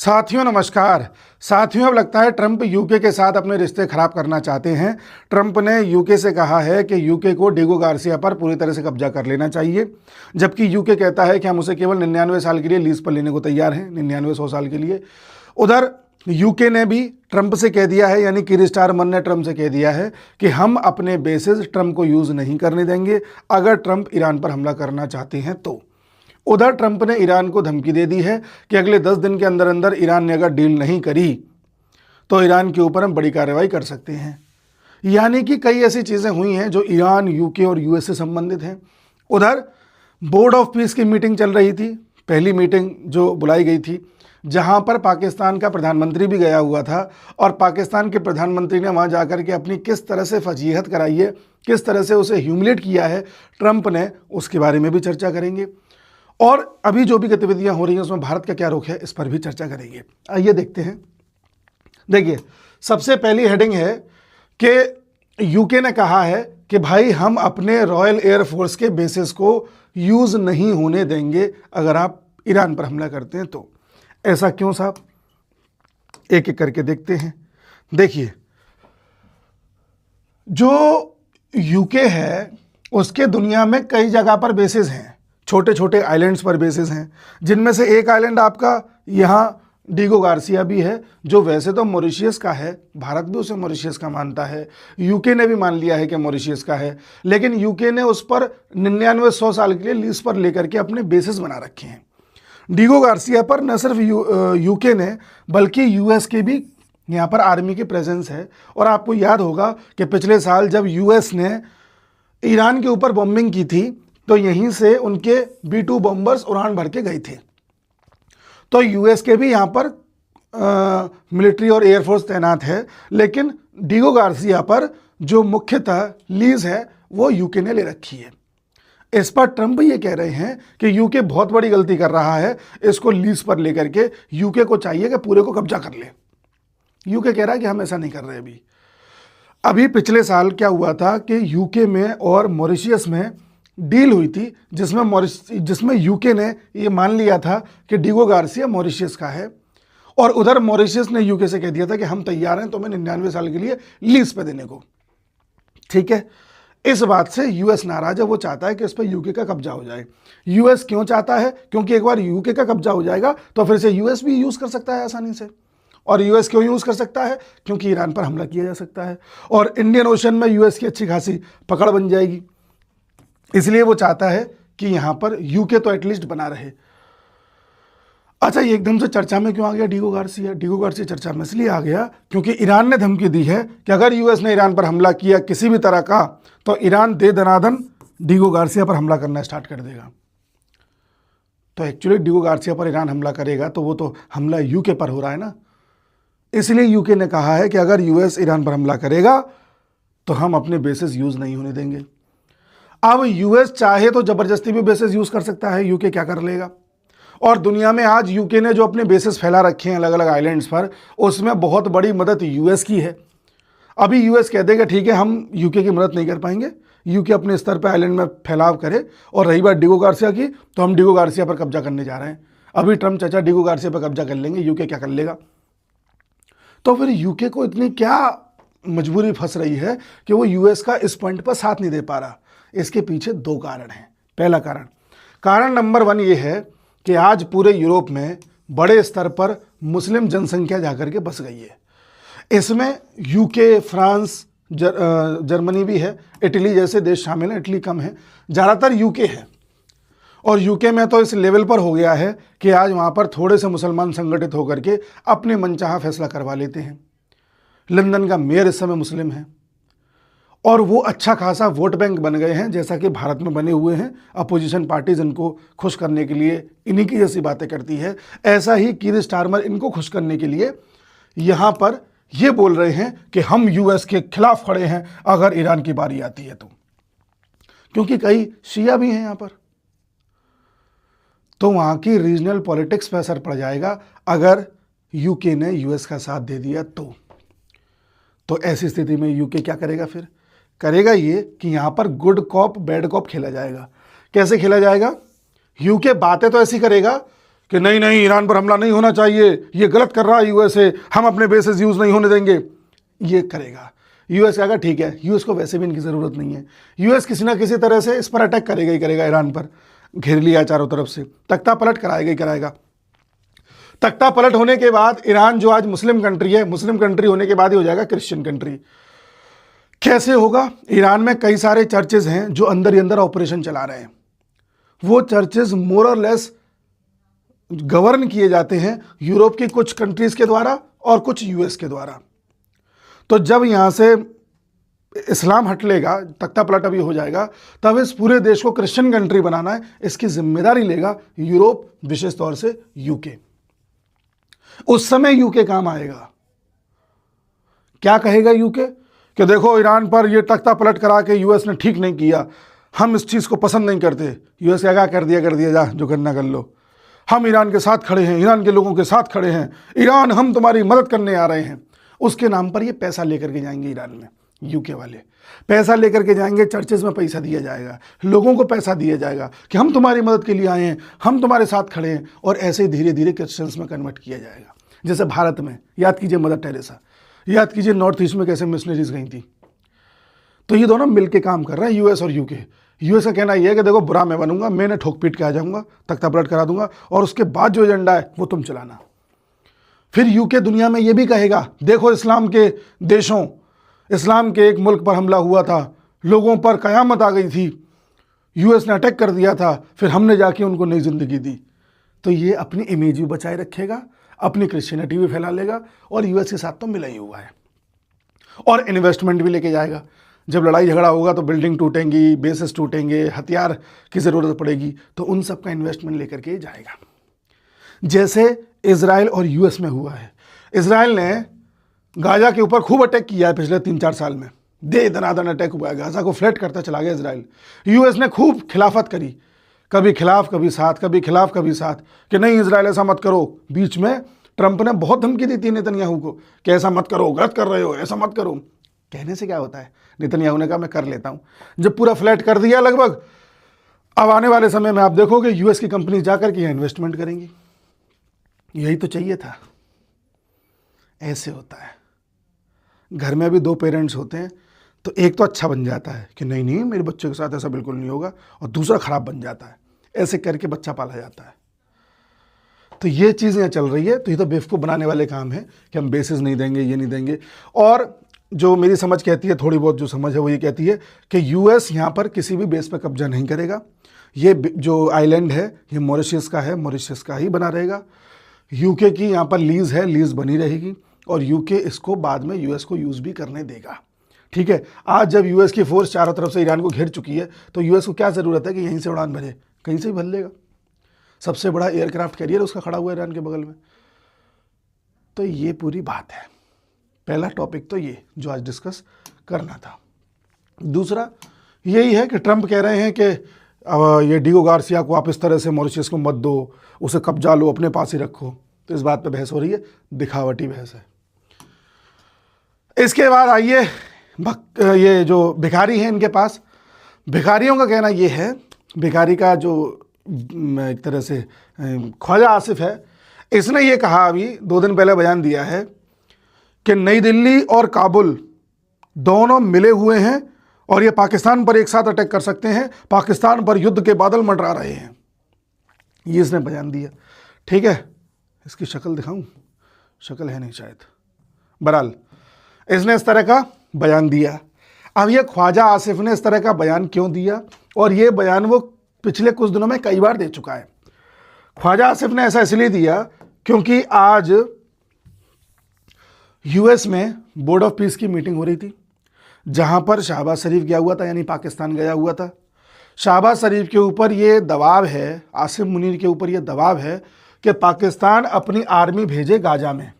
साथियों नमस्कार। साथियों, अब लगता है ट्रंप यूके के साथ अपने रिश्ते खराब करना चाहते हैं। ट्रंप ने यूके से कहा है कि यूके को डिगो गार्सिया पर पूरी तरह से कब्जा कर लेना चाहिए, जबकि यूके कहता है कि हम उसे केवल 99 साल के लिए लीज पर लेने को तैयार हैं, 99-100 साल के लिए। उधर यूके ने भी ट्रंप से कह दिया है, यानी कीर स्टारमर ने ट्रंप से कह दिया है कि हम अपने बेसिस ट्रंप को यूज़ नहीं करने देंगे अगर ट्रंप ईरान पर हमला करना चाहते हैं तो। उधर ट्रंप ने ईरान को धमकी दे दी है कि अगले 10 दिन के अंदर अंदर ईरान ने अगर डील नहीं करी तो ईरान के ऊपर हम बड़ी कार्रवाई कर सकते हैं। यानी कि कई ऐसी चीज़ें हुई हैं जो ईरान, यूके और यूएस से संबंधित हैं। उधर बोर्ड ऑफ पीस की मीटिंग चल रही थी, पहली मीटिंग जो बुलाई गई थी, जहां पर पाकिस्तान का प्रधानमंत्री भी गया हुआ था और पाकिस्तान के प्रधानमंत्री ने वहां जाकर के अपनी किस तरह से फजीहत कराई है, किस तरह से उसे ह्यूमिलेट किया है ट्रंप ने, उसके बारे में भी चर्चा करेंगे। और अभी जो भी गतिविधियां हो रही हैं उसमें भारत का क्या रुख है, इस पर भी चर्चा करेंगे। आइए देखते हैं। देखिए, सबसे पहली हेडिंग है कि यूके ने कहा है कि भाई हम अपने रॉयल एयरफोर्स के बेसिस को यूज नहीं होने देंगे अगर आप ईरान पर हमला करते हैं तो। ऐसा क्यों साहब, एक एक करके देखते हैं। देखिए, जो यूके है उसके दुनिया में कई जगह पर बेसिस हैं, छोटे छोटे आइलैंड्स पर बेसिस हैं, जिनमें से एक आइलैंड आपका यहाँ डिगो गार्सिया भी है, जो वैसे तो मॉरिशियस का है, भारत भी उसे मॉरिशियस का मानता है, यूके ने भी मान लिया है कि मॉरिशियस का है, लेकिन यूके ने उस पर 99-100 साल के लिए लीज पर लेकर के अपने बेसिस बना रखे हैं। डिगो गार्सिया पर न सिर्फ यूके ने बल्कि यूएस के भी यहाँ पर आर्मी की प्रेजेंस है। और आपको याद होगा कि पिछले साल जब यूएस ने ईरान के ऊपर बॉम्बिंग की थी तो यहीं से उनके B-2 बॉम्बर्स उड़ान भर के गए थे। तो यूएस के भी यहाँ पर मिलिट्री और एयरफोर्स तैनात है, लेकिन डिगो गार्सिया पर जो मुख्यतः लीज है वो यूके ने ले रखी है। इस पर ट्रंप ये कह रहे हैं कि यूके बहुत बड़ी गलती कर रहा है, इसको लीज पर लेकर के यूके को चाहिए कि पूरे को कब्जा कर ले। यूके कह रहा है कि हम ऐसा नहीं कर रहे। अभी पिछले साल क्या हुआ था कि यूके में और मॉरिशियस में डील हुई थी, जिसमें यूके ने ये मान लिया था कि डिगो गार्सिया मॉरिशियस का है, और उधर मॉरिशियस ने यूके से कह दिया था कि हम तैयार हैं तुम्हें 99 साल के लिए लीज पे देने को। ठीक है, इस बात से यूएस नाराज है, वो चाहता है कि इस पर यूके का कब्जा हो जाए। यूएस क्यों चाहता है? क्योंकि एक बार यूके का कब्जा हो जाएगा तो फिर से यूएस भी यूज कर सकता है आसानी से। और यूएस क्यों यूज कर सकता है? क्योंकि ईरान पर हमला किया जा सकता है और इंडियन ओशन में यूएस की अच्छी खासी पकड़ बन जाएगी। इसलिए वो चाहता है कि यहां पर यूके तो एटलीस्ट बना रहे। अच्छा, ये एकदम से चर्चा में क्यों आ गया डिगो गार्सिया? डिगो गार्सिया चर्चा में इसलिए आ गया क्योंकि ईरान ने धमकी दी है कि अगर यूएस ने ईरान पर हमला किया किसी भी तरह का तो ईरान दे दनादन डिगो गार्सिया पर हमला करना स्टार्ट कर देगा। तो एक्चुअली डिगो गार्सिया पर ईरान हमला करेगा तो वो तो हमला यूके पर हो रहा है ना। इसलिए यूके ने कहा है कि अगर यूएस ईरान पर हमला करेगा तो हम अपने बेसिस यूज नहीं होने देंगे। अब यूएस चाहे तो जबरदस्ती भी बेसिस यूज कर सकता है, यूके क्या कर लेगा? और दुनिया में आज यूके ने जो अपने बेसिस फैला रखे हैं अलग अलग आइलैंड्स पर, उसमें बहुत बड़ी मदद यूएस की है। अभी यूएस कह देगा ठीक है हम यूके की मदद नहीं कर पाएंगे, यूके अपने स्तर पर आइलैंड में फैलाव करे। और रही बात डिगो गार्सिया की, तो हम डिगो गार्सिया पर कब्जा करने जा रहे हैं। अभी ट्रंप चाचा डिगो गार्सिया पर कब्जा कर लेंगे, यूके क्या कर लेगा? तो फिर यूके को इतनी क्या मजबूरी फंस रही है कि वो यूएस का इस पॉइंट पर साथ नहीं दे पा रहा? इसके पीछे दो कारण हैं। पहला कारण नंबर 1 ये है कि आज पूरे यूरोप में बड़े स्तर पर मुस्लिम जनसंख्या जाकर के बस गई है। इसमें यूके, फ्रांस, जर्मनी भी है, इटली जैसे देश शामिल हैं। इटली कम है, ज़्यादातर यूके है। और यूके में तो इस लेवल पर हो गया है कि आज वहाँ पर थोड़े से मुसलमान संगठित होकर के अपने मनचाहा फैसला करवा लेते हैं। लंदन का मेयर इस समय मुस्लिम है और वो अच्छा खासा वोट बैंक बन गए हैं, जैसा कि भारत में बने हुए हैं। अपोजिशन पार्टीज इनको खुश करने के लिए इन्हीं की जैसी बातें करती है। ऐसा ही कीर स्टारमर इनको खुश करने के लिए यहाँ पर ये बोल रहे हैं कि हम यूएस के खिलाफ खड़े हैं अगर ईरान की बारी आती है तो, क्योंकि कई शिया भी हैं यहाँ पर। तो वहाँ की रीजनल पॉलिटिक्स पर असर पड़ जाएगा अगर यूके ने यूएस का साथ दे दिया तो ऐसी स्थिति में यूके क्या करेगा? फिर करेगा ये कि यहाँ पर गुड कॉप बैड कॉप खेला जाएगा। कैसे खेला जाएगा? यूके बातें तो ऐसी करेगा कि नहीं नहीं ईरान पर हमला नहीं होना चाहिए, ये गलत कर रहा है यूएसए, हम अपने बेसेस यूज़ नहीं होने देंगे, ये करेगा। यूएस कहेगा ठीक है, यूएस को वैसे भी इनकी ज़रूरत नहीं है, यूएस किसी ना किसी तरह से इस पर अटैक करेगा ही करेगा, ईरान पर घेर लिया चारों तरफ से, तख्ता पलट कराएगा ही कराएगा। तख्ता पलट होने के बाद ईरान जो आज मुस्लिम कंट्री है, मुस्लिम कंट्री होने के बाद ही हो जाएगा क्रिश्चियन कंट्री। कैसे होगा? ईरान में कई सारे चर्चेज हैं जो अंदर ही अंदर ऑपरेशन चला रहे हैं, वो चर्चेज मोर और लेस गवर्न किए जाते हैं यूरोप की कुछ कंट्रीज के द्वारा और कुछ यूएस के द्वारा। तो जब यहाँ से इस्लाम हट लेगा, तख्ता पलट अभी हो जाएगा, तब इस पूरे देश को क्रिश्चियन कंट्री बनाना है, इसकी जिम्मेदारी लेगा यूरोप, विशेष तौर से यूके। उस समय यूके काम आएगा। क्या कहेगा यूके? कि देखो ईरान पर ये तख्ता पलट करा के यूएस ने ठीक नहीं किया, हम इस चीज़ को पसंद नहीं करते। यूएस क्या कर दिया, जा जो करना कर लो, हम ईरान के साथ खड़े हैं, ईरान के लोगों के साथ खड़े हैं, ईरान हम तुम्हारी मदद करने आ रहे हैं। उसके नाम पर ये पैसा लेकर के जाएंगे ईरान में, यूके वाले पैसा लेकर के जाएंगे, चर्चेज में पैसा दिया जाएगा, लोगों को पैसा दिया जाएगा कि हम तुम्हारी मदद के लिए आए हैं, हम तुम्हारे साथ खड़े हैं, और ऐसे ही धीरे धीरे क्रिश्चियंस में कन्वर्ट किया जाएगा। जैसे भारत में याद कीजिए मदर टेरेसा, याद कीजिए नॉर्थ ईस्ट में कैसे मिशनरीज गई थी। तो ये दोनों मिलके काम कर रहे हैं, यूएस और यूके। यूएस का कहना यह है कि देखो बुरा मैं बनूंगा, मैंने ठोक पीट के आ जाऊंगा, तख्ता पलट करा दूंगा, और उसके बाद जो एजेंडा है वो तुम चलाना। फिर यूके दुनिया में ये भी कहेगा, देखो इस्लाम के देशों, इस्लाम के एक मुल्क पर हमला हुआ था, लोगों पर कयामत आ गई थी, यूएस ने अटैक कर दिया था, फिर हमने जाके उनको नई जिंदगी दी। तो ये अपनी इमेज भी बचाए रखेगा, अपनी क्रिश्चियनिटी भी फैला लेगा, और यूएस के साथ तो मिला ही हुआ है, और इन्वेस्टमेंट भी लेके जाएगा। जब लड़ाई झगड़ा होगा तो बिल्डिंग टूटेंगी, बेसेस टूटेंगे, हथियार की ज़रूरत पड़ेगी, तो उन सब का इन्वेस्टमेंट लेकर के जाएगा। जैसे इजराइल और यूएस में हुआ है। इजराइल ने गाजा के ऊपर खूब अटैक किया है पिछले 3-4 साल में, दे दनादन अटैक हुआ है, गाजा को फ्लैट करता चला गया इजराइल। यूएस ने खूब खिलाफत करी, कभी खिलाफ कभी साथ, कभी खिलाफ कभी साथ, कि नहीं इजराइल ऐसा मत करो। बीच में ट्रंप ने बहुत धमकी दी थी नेतन्याहू को कि ऐसा मत करो, गलत कर रहे हो, ऐसा मत करो। कहने से क्या होता है, नेतन्याहू ने कहा मैं कर लेता हूँ। जब पूरा फ्लैट कर दिया लगभग, अब आने वाले समय में आप देखोगे यूएस की कंपनी जाकर के यहाँ इन्वेस्टमेंट करेंगी। यही तो चाहिए था। ऐसे होता है, घर में भी 2 पेरेंट्स होते हैं, तो एक तो अच्छा बन जाता है कि नहीं नहीं मेरे बच्चे के साथ ऐसा बिल्कुल नहीं होगा, और दूसरा खराब बन जाता है। ऐसे करके बच्चा पाला जाता है। तो ये चीज़ें चल रही है। तो ये तो बेवकूफ़ बनाने वाले काम है कि हम बेसिस नहीं देंगे, ये नहीं देंगे। और जो मेरी समझ कहती है, थोड़ी बहुत जो समझ है वो ये कहती है कि यूएस यहाँ पर किसी भी बेस पर कब्जा नहीं करेगा। ये जो आइलैंड है ये मॉरिशस का है, मॉरिशस का ही बना रहेगा। यूके की यहाँ पर लीज़ है, लीज़ बनी रहेगी, और यूके इसको बाद में यूएस को यूज़ भी करने देगा। ठीक है, आज जब यूएस की फोर्स चारों तरफ से ईरान को घेर चुकी है, तो यूएस को क्या ज़रूरत है कि यहीं से उड़ान भरे, कहीं से भी भर लेगा। सबसे बड़ा एयरक्राफ्ट कैरियर उसका खड़ा हुआ है ईरान के बगल में। तो ये पूरी बात है। पहला टॉपिक तो ये जो आज डिस्कस करना था। दूसरा यही है कि ट्रंप कह रहे हैं कि ये डिगो गार्सिया को आप इस तरह से मॉरिशस को मत दो, उसे कब्जा लो, अपने पास ही रखो। तो इस बात पे बहस हो रही है, दिखावटी बहस है। इसके बाद आइए ये जो भिखारी हैं इनके पास, भिखारियों का कहना ये है, भिखारी का जो एक तरह से ख्वाजा आसिफ है, इसने ये कहा अभी 2 दिन पहले बयान दिया है कि नई दिल्ली और काबुल दोनों मिले हुए हैं और ये पाकिस्तान पर एक साथ अटैक कर सकते हैं, पाकिस्तान पर युद्ध के बादल मंडरा रहे हैं। ये इसने बयान दिया। ठीक है, इसकी शक्ल दिखाऊं? शक्ल है नहीं शायद। बहरहाल इसने इस तरह का बयान दिया। अब ये ख्वाजा आसिफ ने इस तरह का बयान क्यों दिया, और ये बयान वो पिछले कुछ दिनों में कई बार दे चुका है। ख्वाजा आसिफ ने ऐसा इसलिए दिया क्योंकि आज यूएस में बोर्ड ऑफ पीस की मीटिंग हो रही थी, जहां पर शहबाज शरीफ गया हुआ था, यानी पाकिस्तान गया हुआ था। शहबाज शरीफ के ऊपर ये दबाव है, आसिम मुनीर के ऊपर ये दबाव है कि पाकिस्तान अपनी आर्मी भेजे गाजा में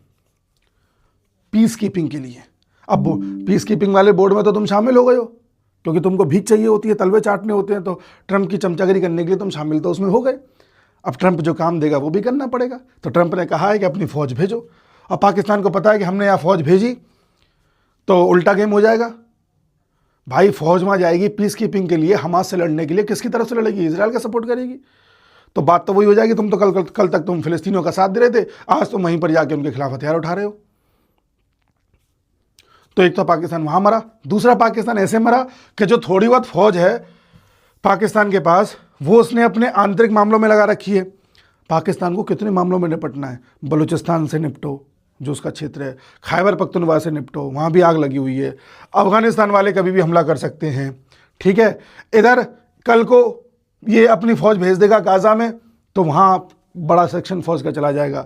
पीस कीपिंग के लिए। अब पीस कीपिंग वाले बोर्ड में तो तुम शामिल हो गए हो, क्योंकि तुमको भीख चाहिए होती है, तलवे चाटने होते हैं, तो ट्रंप की चमचागिरी करने के लिए तुम शामिल तो उसमें हो गए। अब ट्रंप जो काम देगा वो भी करना पड़ेगा। तो ट्रंप ने कहा है कि अपनी फ़ौज भेजो, और पाकिस्तान को पता है कि हमने यहाँ फ़ौज भेजी तो उल्टा गेम हो जाएगा। भाई फ़ौज वहाँ जाएगी पीस कीपिंग के लिए, हमास से लड़ने के लिए, किसकी तरफ से लड़ेगी? इजराइल का सपोर्ट करेगी। तो बात तो वही हो जाएगी, तुम तो कल तक तुम फिलिस्तीनियों का साथ दे रहे थे, आज तुम वहीं पर जाके उनके खिलाफ हथियार उठा रहे हो। तो एक तो पाकिस्तान वहां मरा, दूसरा पाकिस्तान ऐसे मरा कि जो थोड़ी बहुत फौज है पाकिस्तान के पास वो उसने अपने आंतरिक मामलों में लगा रखी है। पाकिस्तान को कितने मामलों में निपटना है, बलूचिस्तान से निपटो जो उसका क्षेत्र है, खैबर पख्तूनख्वा से निपटो, वहाँ भी आग लगी हुई है, अफगानिस्तान वाले कभी भी हमला कर सकते हैं, ठीक है। इधर कल को ये अपनी फौज भेज देगा गाज़ा में तो वहाँ बड़ा सेक्शन फौज का चला जाएगा।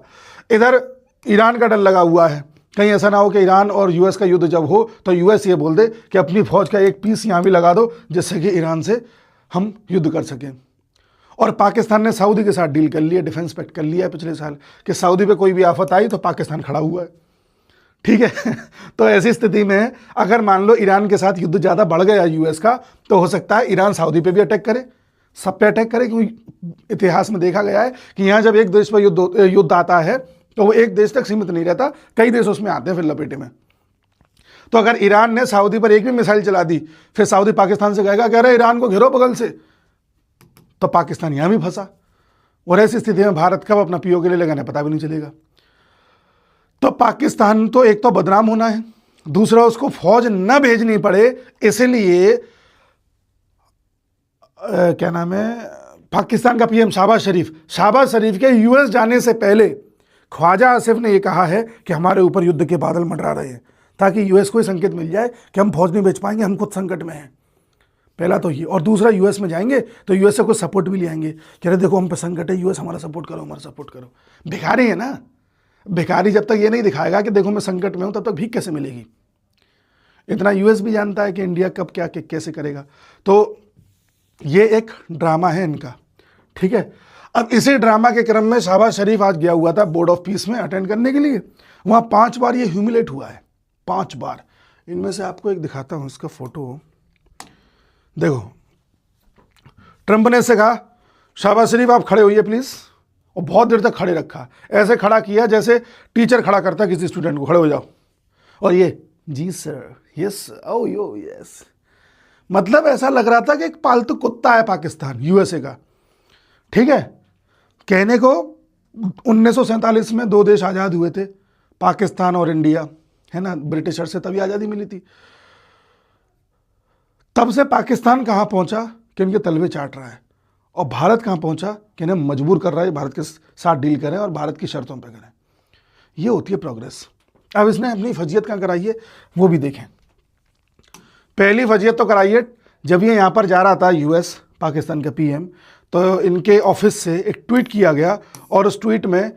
इधर ईरान का डर लगा हुआ है, कहीं ऐसा ना हो कि ईरान और यूएस का युद्ध जब हो तो यूएस ये बोल दे कि अपनी फौज का एक पीस यहाँ भी लगा दो जिससे कि ईरान से हम युद्ध कर सकें। और पाकिस्तान ने सऊदी के साथ डील कर लिया, डिफेंस पैक्ट कर लिया है पिछले साल कि सऊदी पे कोई भी आफत आई तो पाकिस्तान खड़ा हुआ है, ठीक है। तो ऐसी स्थिति में अगर मान लो ईरान के साथ युद्ध ज़्यादा बढ़ गया यूएस का तो हो सकता है ईरान सऊदी पे भी अटैक करे, सब पे अटैक करे, क्योंकि इतिहास में देखा गया है कि यहाँ जब एक देश पर युद्ध आता है तो वो एक देश तक सीमित नहीं रहता, कई देश उसमें आते हैं फिर लपेटे में। तो अगर ईरान ने सऊदी पर एक भी मिसाइल चला दी फिर सऊदी पाकिस्तान से कहेगा कह रहे ईरान को घेरो बगल से, तो पाकिस्तान यहां भी फंसा। और ऐसी स्थिति में भारत कब अपना पीओके ले लेगा ना पता भी नहीं चलेगा। तो पाकिस्तान तो एक तो बदनाम होना है, दूसरा उसको फौज न भेजनी पड़े, इसलिए क्या नाम है, पाकिस्तान का पीएम शहबाज शरीफ के यूएस जाने से पहले ख्वाजा आसिफ ने यह कहा है कि हमारे ऊपर युद्ध के बादल मंडरा रहे हैं, ताकि यूएस को संकेत मिल जाए कि हम फौज नहीं भेज पाएंगे, हम खुद संकट में हैं। पहला तो ये, और दूसरा यूएस में जाएंगे तो यूएस से कुछ सपोर्ट भी ले आएंगे, कह रहे देखो हम पे संकट है, यूएस हमारा सपोर्ट करो, हमारा सपोर्ट करो। भिखारी है ना, भिखारी जब तक ये नहीं दिखाएगा कि देखो मैं संकट में हूं तब तक भीख कैसे मिलेगी। इतना यूएस भी जानता है कि इंडिया कब क्या कैसे करेगा। तो ये एक ड्रामा है इनका, ठीक है। अब इसी ड्रामा के क्रम में शहबाज शरीफ आज गया हुआ था बोर्ड ऑफ पीस में अटेंड करने के लिए, वहां 5 बार ये ह्यूमिलेट हुआ है, 5 बार। इनमें से आपको एक दिखाता हूं, इसका फोटो देखो। ट्रंप ने इससे कहा शहबाज शरीफ आप खड़े होइए प्लीज, और बहुत देर तक खड़े रखा, ऐसे खड़ा किया जैसे टीचर खड़ा करता किसी स्टूडेंट को, खड़े हो जाओ। और ये जी सर, यस, ओ यो यस, मतलब ऐसा लग रहा था कि एक पालतू कुत्ता है पाकिस्तान यूएसए का, ठीक है। कहने को 1947 में 2 देश आज़ाद हुए थे, पाकिस्तान और इंडिया, है ना, ब्रिटिशर से तभी आज़ादी मिली थी। तब से पाकिस्तान कहाँ पहुंचा कि उनके तलवे चाट रहा है, और भारत कहाँ पहुंचा कि इन्हें मजबूर कर रहा है भारत के साथ डील करें और भारत की शर्तों पर करें। ये होती है प्रोग्रेस। अब इसने अपनी फजीयत कहाँ कराई है वो भी देखें। पहली फजीयत तो कराई है जब ये यहाँ पर जा रहा था यूएस, पाकिस्तान का पीएम, तो इनके ऑफिस से एक ट्वीट किया गया और उस ट्वीट में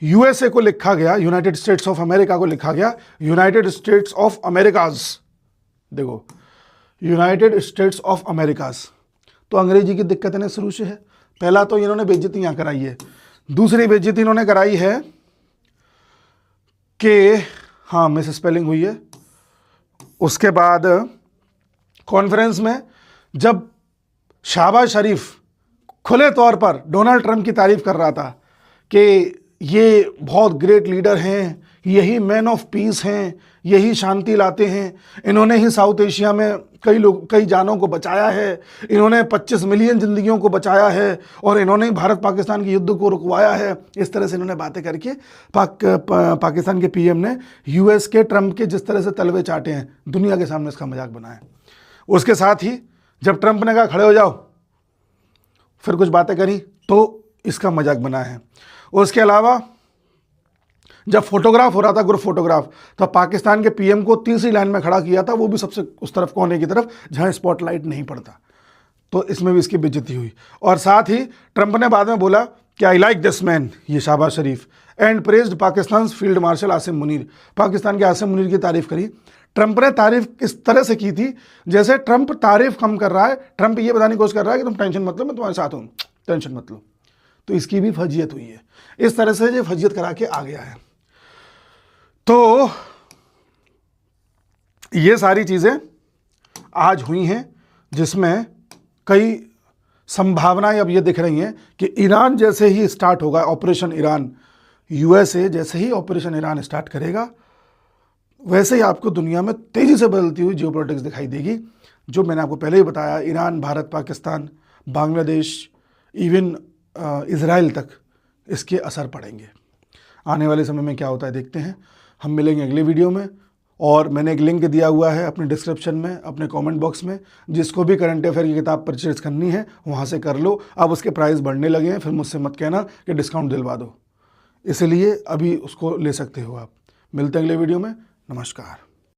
यूएसए को लिखा गया, यूनाइटेड स्टेट्स ऑफ अमेरिका को लिखा गया यूनाइटेड स्टेट्स ऑफ अमेरिकाज। देखो यूनाइटेड स्टेट्स ऑफ अमेरिकाज। तो अंग्रेजी की दिक्कत इन्हें शुरू से है। पहला तो इन्होंने बेइज्जती यहाँ कराई है, दूसरी बेइज्जती इन्होंने कराई है कि हाँ मिस स्पेलिंग हुई है। उसके बाद कॉन्फ्रेंस में जब शहबाज शरीफ खुले तौर पर डोनाल्ड ट्रंप की तारीफ कर रहा था कि ये बहुत ग्रेट लीडर हैं, यही मैन ऑफ पीस हैं, यही शांति लाते हैं, इन्होंने ही साउथ एशिया में कई जानों को बचाया है, इन्होंने 25 मिलियन जिंदगियों को बचाया है, और इन्होंने ही भारत पाकिस्तान के युद्ध को रुकवाया है। इस तरह से इन्होंने बातें करके पाकिस्तान के पीएम ने यूएस के ट्रंप के जिस तरह से तलवे चाटे हैं दुनिया के सामने इसका मजाक बनाया। उसके साथ ही जब ट्रंप ने कहा खड़े हो जाओ, फिर कुछ बातें करी तो इसका मजाक बनाया है। उसके अलावा जब फोटोग्राफ हो रहा था, ग्रुप फोटोग्राफ, तो पाकिस्तान के पीएम को तीसरी लाइन में खड़ा किया था, वो भी सबसे उस तरफ कोने की तरफ जहां स्पॉटलाइट नहीं पड़ता। तो इसमें भी इसकी बेइज्जती हुई। और साथ ही ट्रंप ने बाद में बोला कि आई लाइक दिस मैन, ये Shahbaz Sharif, and praised Pakistan field marshal Asim Munir. Pakistan के आसिम मुनीर की तारीफ करी। ट्रंप ने तारीफ इस तरह से की थी जैसे ट्रंप तारीफ कम कर रहा है, ट्रंप ये बताने की कोशिश कर रहा है कि तुम टेंशन मत लो, मैं तुम्हारे साथ हूं, टेंशन मत लो। तो इसकी भी फजीयत हुई है। इस तरह से ये फजीयत करा के आ गया है। तो ये सारी चीजें आज हुई हैं जिसमें कई संभावनाएं अब ये दिख रही हैं कि ईरान जैसे ही स्टार्ट होगा ऑपरेशन ईरान, यूएसए जैसे ही ऑपरेशन ईरान स्टार्ट करेगा, वैसे ही आपको दुनिया में तेजी से बदलती हुई जियोपॉलिटिक्स दिखाई देगी। जो मैंने आपको पहले ही बताया, Iran, Bharat, Pakistan, Bangladesh, even Israel तक इसके असर पड़ेंगे। आने वाले समय में क्या होता है देखते हैं। हम मिलेंगे अगले वीडियो में, और मैंने एक लिंक दिया हुआ है अपने डिस्क्रिप्शन में, अपने कमेंट बॉक्स में, जिसको भी करंट अफेयर की किताब परचेज करनी है वहाँ से कर लो। अब उसके प्राइस बढ़ने लगे हैं, फिर मुझसे मत कहना कि डिस्काउंट दिलवा दो, इसलिए अभी उसको ले सकते हो आप। मिलते हैं अगले वीडियो में। नमस्कार।